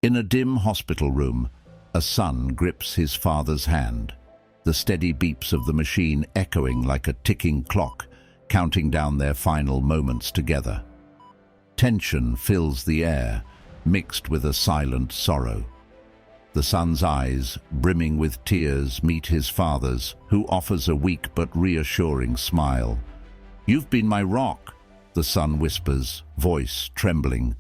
In a dim hospital room, a son grips his father's hand, the steady beeps of the machine echoing like a ticking clock, counting down their final moments together. Tension fills the air, mixed with a silent sorrow. The son's eyes, brimming with tears, meet his father's, who offers a weak but reassuring smile. "You've been my rock," the son whispers, voice trembling.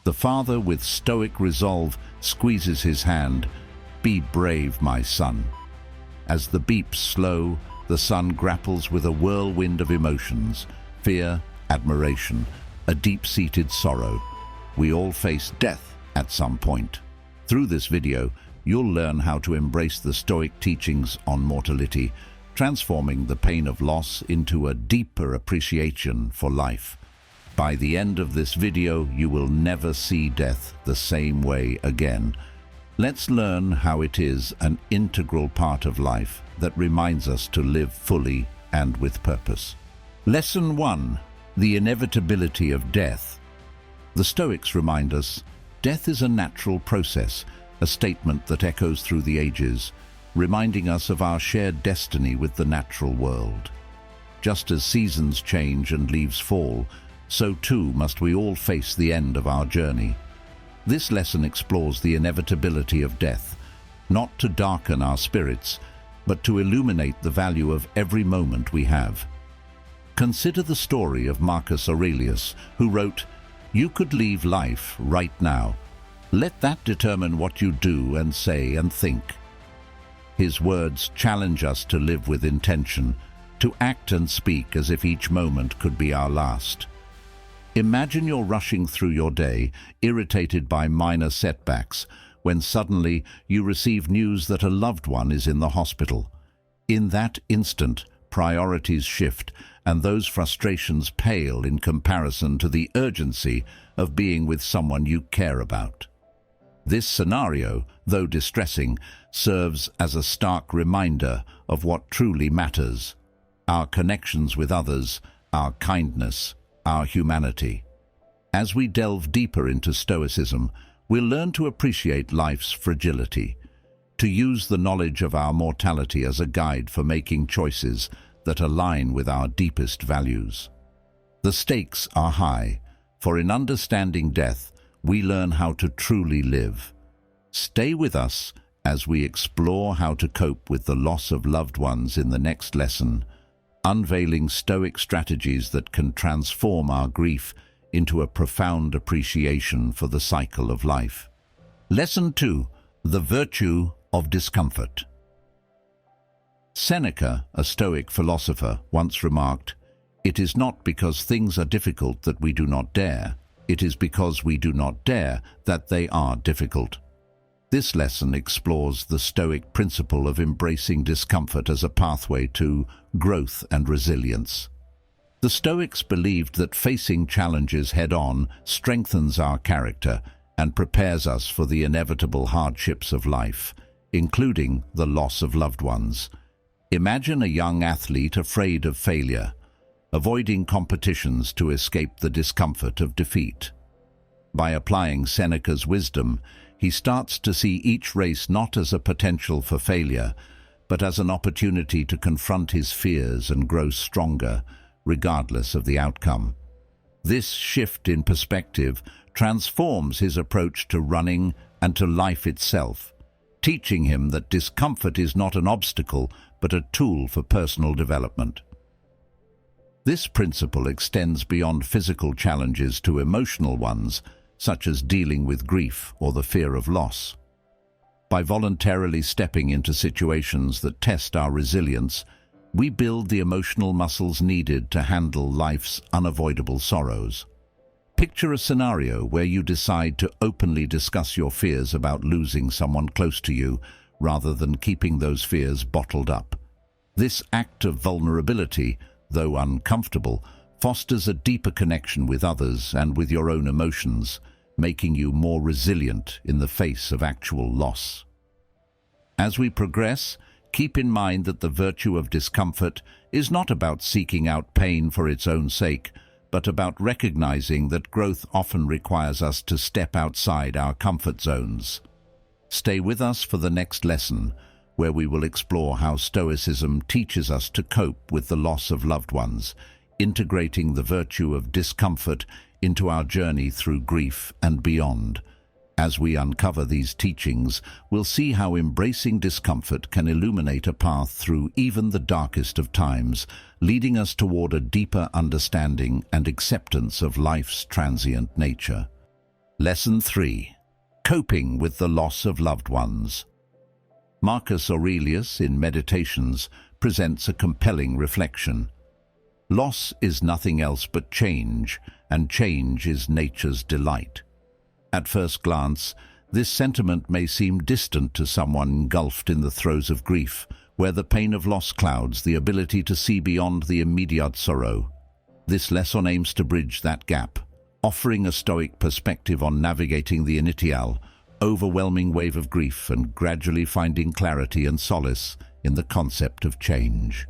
The father, with stoic resolve, squeezes his hand. "Be brave, my son." As the beeps slow, the son grapples with a whirlwind of emotions: fear, admiration, a deep-seated sorrow. We all face death at some point. Through this video, you'll learn how to embrace the Stoic teachings on mortality, transforming the pain of loss into a deeper appreciation for life. By the end of this video, you will never see death the same way again. Let's learn how it is an integral part of life that reminds us to live fully and with purpose. Lesson 1. The inevitability of death. The Stoics remind us, death is a natural process, a statement that echoes through the ages, reminding us of our shared destiny with the natural world. Just as seasons change and leaves fall, so too must we all face the end of our journey. This lesson explores the inevitability of death, not to darken our spirits, but to illuminate the value of every moment we have. Consider the story of Marcus Aurelius, who wrote, "You could leave life right now. Let that determine what you do and say and think." His words challenge us to live with intention, to act and speak as if each moment could be our last. Imagine you're rushing through your day, irritated by minor setbacks, when suddenly you receive news that a loved one is in the hospital. In that instant, priorities shift, and those frustrations pale in comparison to the urgency of being with someone you care about. This scenario, though distressing, serves as a stark reminder of what truly matters: our connections with others, our kindness, our humanity. As we delve deeper into Stoicism, we'll learn to appreciate life's fragility, to use the knowledge of our mortality as a guide for making choices that align with our deepest values. The stakes are high, for in understanding death, we learn how to truly live. Stay with us as we explore how to cope with the loss of loved ones in the next lesson, unveiling Stoic strategies that can transform our grief into a profound appreciation for the cycle of life. Lesson 2. The virtue of discomfort. Seneca, a Stoic philosopher, once remarked, "It is not because things are difficult that we do not dare. It is because we do not dare that they are difficult." This lesson explores the Stoic principle of embracing discomfort as a pathway to growth and resilience. The Stoics believed that facing challenges head-on strengthens our character and prepares us for the inevitable hardships of life, including the loss of loved ones. Imagine a young athlete afraid of failure, avoiding competitions to escape the discomfort of defeat. By applying Seneca's wisdom, he starts to see each race not as a potential for failure, but as an opportunity to confront his fears and grow stronger, regardless of the outcome. This shift in perspective transforms his approach to running and to life itself, teaching him that discomfort is not an obstacle, but a tool for personal development. This principle extends beyond physical challenges to emotional ones, such as dealing with grief or the fear of loss. By voluntarily stepping into situations that test our resilience, we build the emotional muscles needed to handle life's unavoidable sorrows. Picture a scenario where you decide to openly discuss your fears about losing someone close to you, rather than keeping those fears bottled up. This act of vulnerability, though uncomfortable, fosters a deeper connection with others and with your own emotions, making you more resilient in the face of actual loss. As we progress, keep in mind that the virtue of discomfort is not about seeking out pain for its own sake, but about recognizing that growth often requires us to step outside our comfort zones. Stay with us for the next lesson, where we will explore how Stoicism teaches us to cope with the loss of loved ones, integrating the virtue of discomfort into our journey through grief and beyond. As we uncover these teachings, we'll see how embracing discomfort can illuminate a path through even the darkest of times, leading us toward a deeper understanding and acceptance of life's transient nature. Lesson 3. Coping with the loss of loved ones. Marcus Aurelius, in Meditations, presents a compelling reflection. Loss is nothing else but change, and change is nature's delight. At first glance, this sentiment may seem distant to someone engulfed in the throes of grief, where the pain of loss clouds the ability to see beyond the immediate sorrow. This lesson aims to bridge that gap, offering a Stoic perspective on navigating the initial, overwhelming wave of grief and gradually finding clarity and solace in the concept of change.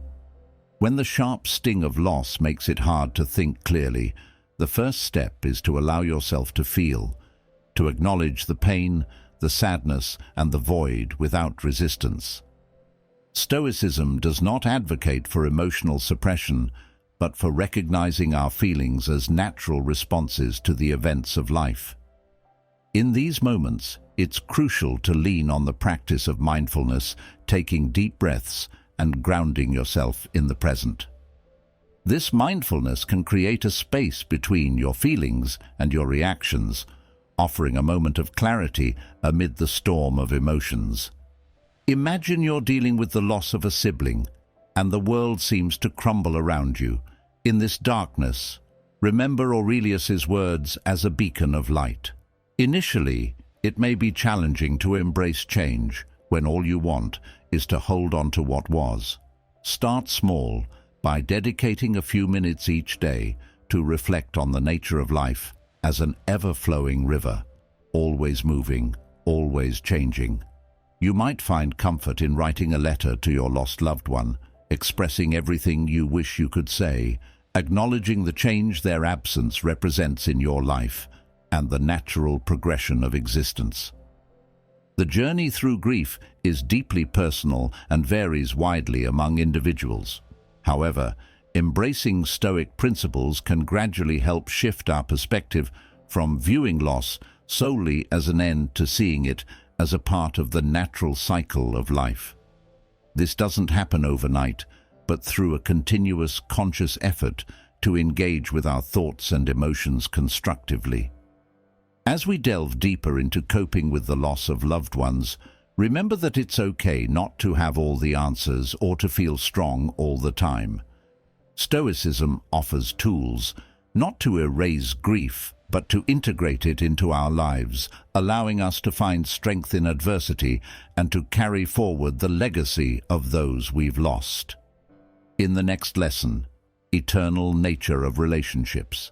When the sharp sting of loss makes it hard to think clearly, the first step is to allow yourself to feel, to acknowledge the pain, the sadness, and the void without resistance. Stoicism does not advocate for emotional suppression, but for recognizing our feelings as natural responses to the events of life. In these moments, it's crucial to lean on the practice of mindfulness, taking deep breaths and grounding yourself in the present. This mindfulness can create a space between your feelings and your reactions, offering a moment of clarity amid the storm of emotions. Imagine you're dealing with the loss of a sibling, and the world seems to crumble around you. In this darkness, remember Aurelius's words as a beacon of light. Initially, it may be challenging to embrace change when all you want is to hold on to what was. Start small by dedicating a few minutes each day to reflect on the nature of life as an ever-flowing river, always moving, always changing. You might find comfort in writing a letter to your lost loved one, expressing everything you wish you could say, acknowledging the change their absence represents in your life, and the natural progression of existence. The journey through grief is deeply personal and varies widely among individuals. However, embracing Stoic principles can gradually help shift our perspective from viewing loss solely as an end to seeing it as a part of the natural cycle of life. This doesn't happen overnight, but through a continuous conscious effort to engage with our thoughts and emotions constructively. As we delve deeper into coping with the loss of loved ones, remember that it's okay not to have all the answers or to feel strong all the time. Stoicism offers tools, not to erase grief, but to integrate it into our lives, allowing us to find strength in adversity and to carry forward the legacy of those we've lost. In the next lesson, Eternal Nature of Relationships.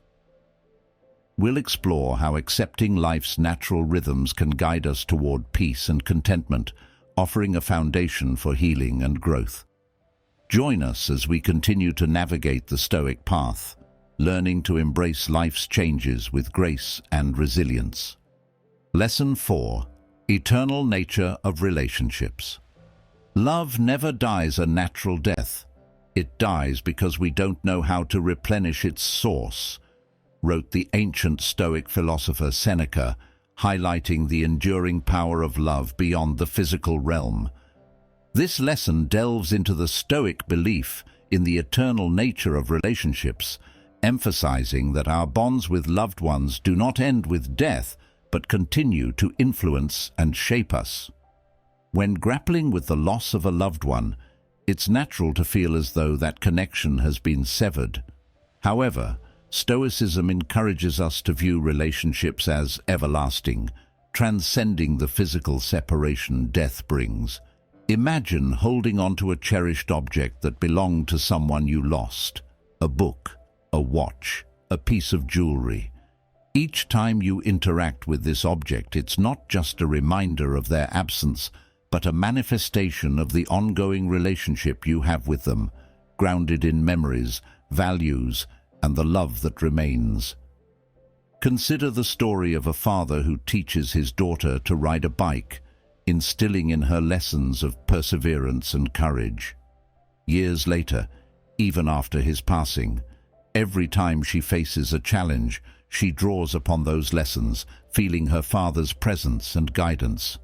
We'll explore how accepting life's natural rhythms can guide us toward peace and contentment, offering a foundation for healing and growth. Join us as we continue to navigate the Stoic path, learning to embrace life's changes with grace and resilience. Lesson 4. Eternal Nature of Relationships. Love never dies a natural death. It dies because we don't know how to replenish its source, wrote the ancient Stoic philosopher Seneca, highlighting the enduring power of love beyond the physical realm. This lesson delves into the Stoic belief in the eternal nature of relationships, emphasizing that our bonds with loved ones do not end with death, but continue to influence and shape us. When grappling with the loss of a loved one, it's natural to feel as though that connection has been severed. However, Stoicism encourages us to view relationships as everlasting, transcending the physical separation death brings. Imagine holding onto a cherished object that belonged to someone you lost, a book, a watch, a piece of jewelry. Each time you interact with this object, it's not just a reminder of their absence, but a manifestation of the ongoing relationship you have with them, grounded in memories, values, and the love that remains. Consider the story of a father who teaches his daughter to ride a bike, instilling in her lessons of perseverance and courage. Years later, even after his passing, every time she faces a challenge, she draws upon those lessons, feeling her father's presence and guidance.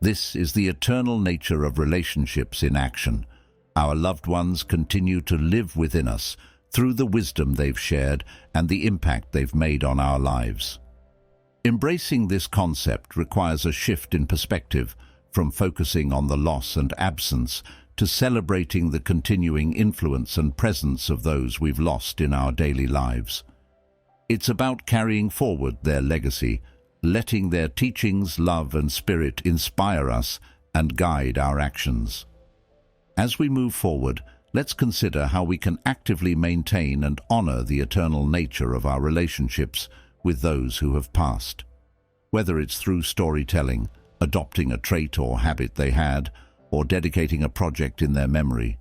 This is the eternal nature of relationships in action. Our loved ones continue to live within us through the wisdom they've shared and the impact they've made on our lives. Embracing this concept requires a shift in perspective, from focusing on the loss and absence to celebrating the continuing influence and presence of those we've lost in our daily lives. It's about carrying forward their legacy, letting their teachings, love, and spirit inspire us and guide our actions. As we move forward, let's consider how we can actively maintain and honor the eternal nature of our relationships with those who have passed. Whether it's through storytelling, adopting a trait or habit they had, or dedicating a project in their memory,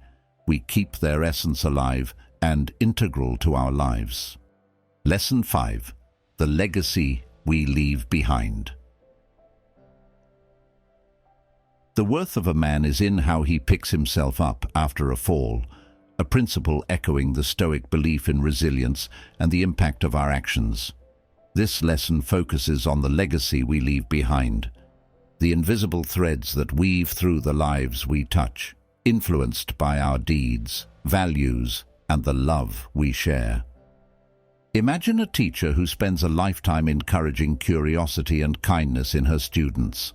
we keep their essence alive and integral to our lives. Lesson 5. The legacy we leave behind. The worth of a man is in how he picks himself up after a fall, a principle echoing the Stoic belief in resilience and the impact of our actions. This lesson focuses on the legacy we leave behind, the invisible threads that weave through the lives we touch, influenced by our deeds, values, and the love we share. Imagine a teacher who spends a lifetime encouraging curiosity and kindness in her students.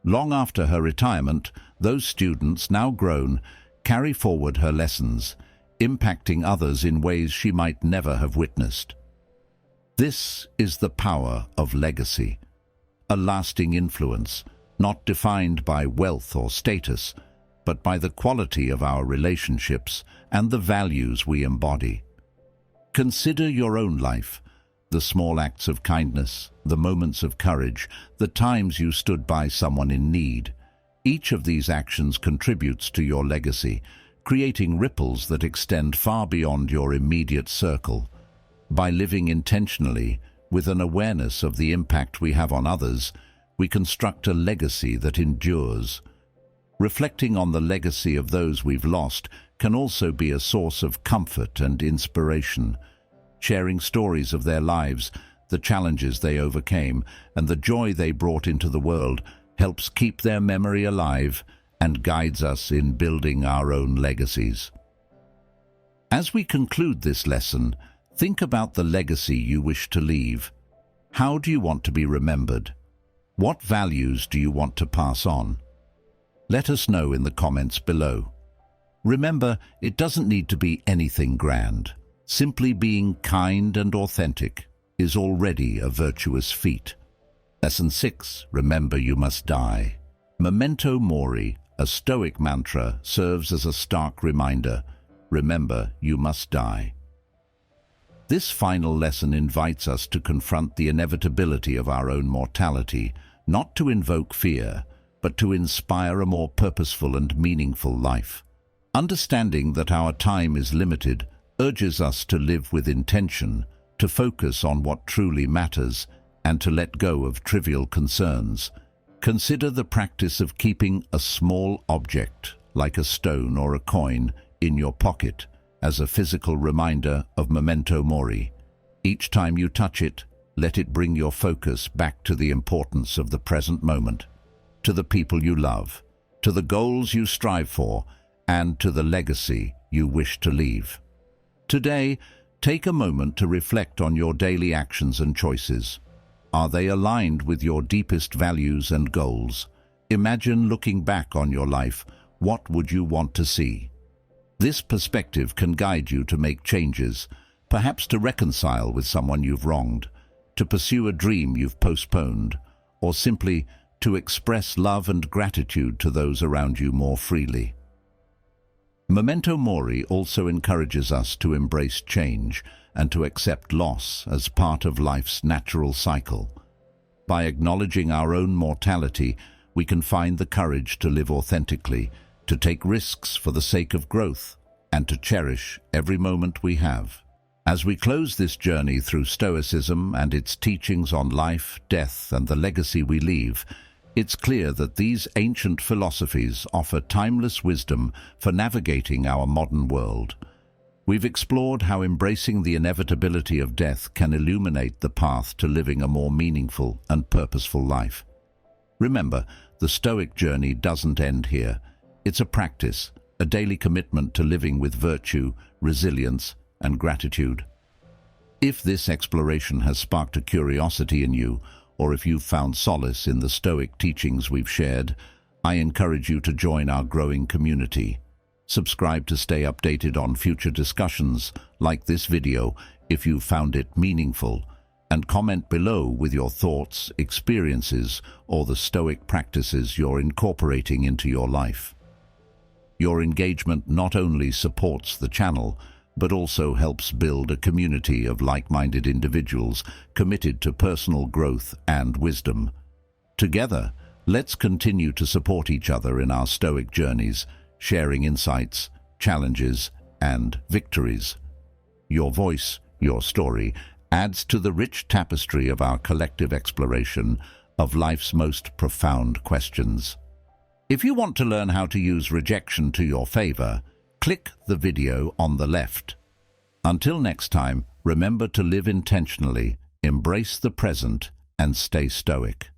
Long after her retirement, those students, now grown, carry forward her lessons, impacting others in ways she might never have witnessed. This is the power of legacy, a lasting influence, not defined by wealth or status, but by the quality of our relationships and the values we embody. Consider your own life, the small acts of kindness, the moments of courage, the times you stood by someone in need. Each of these actions contributes to your legacy, creating ripples that extend far beyond your immediate circle. By living intentionally, with an awareness of the impact we have on others, we construct a legacy that endures. Reflecting on the legacy of those we've lost can also be a source of comfort and inspiration. Sharing stories of their lives, the challenges they overcame, and the joy they brought into the world helps keep their memory alive and guides us in building our own legacies. As we conclude this lesson, think about the legacy you wish to leave. How do you want to be remembered? What values do you want to pass on? Let us know in the comments below. Remember, it doesn't need to be anything grand. Simply being kind and authentic is already a virtuous feat. Lesson 6. Remember you must die. Memento Mori, a Stoic mantra, serves as a stark reminder. Remember you must die. This final lesson invites us to confront the inevitability of our own mortality, not to invoke fear, but to inspire a more purposeful and meaningful life. Understanding that our time is limited urges us to live with intention, to focus on what truly matters, and to let go of trivial concerns. Consider the practice of keeping a small object, like a stone or a coin, in your pocket as a physical reminder of Memento Mori. Each time you touch it, let it bring your focus back to the importance of the present moment, to the people you love, to the goals you strive for, and to the legacy you wish to leave. Today, take a moment to reflect on your daily actions and choices. Are they aligned with your deepest values and goals? Imagine looking back on your life. What would you want to see? This perspective can guide you to make changes, perhaps to reconcile with someone you've wronged, to pursue a dream you've postponed, or simply to express love and gratitude to those around you more freely. Memento Mori also encourages us to embrace change and to accept loss as part of life's natural cycle. By acknowledging our own mortality, we can find the courage to live authentically, to take risks for the sake of growth, and to cherish every moment we have. As we close this journey through Stoicism and its teachings on life, death, and the legacy we leave, it's clear that these ancient philosophies offer timeless wisdom for navigating our modern world. We've explored how embracing the inevitability of death can illuminate the path to living a more meaningful and purposeful life. Remember, the Stoic journey doesn't end here. It's a practice, a daily commitment to living with virtue, resilience, and gratitude. If this exploration has sparked a curiosity in you, or if you've found solace in the Stoic teachings we've shared, I encourage you to join our growing community. Subscribe to stay updated on future discussions, like this video if you found it meaningful, and comment below with your thoughts, experiences, or the Stoic practices you're incorporating into your life. Your engagement not only supports the channel, but also helps build a community of like-minded individuals committed to personal growth and wisdom. Together, let's continue to support each other in our Stoic journeys, sharing insights, challenges, and victories. Your voice, your story, adds to the rich tapestry of our collective exploration of life's most profound questions. If you want to learn how to use rejection to your favor, click the video on the left. Until next time, remember to live intentionally, embrace the present, and stay stoic.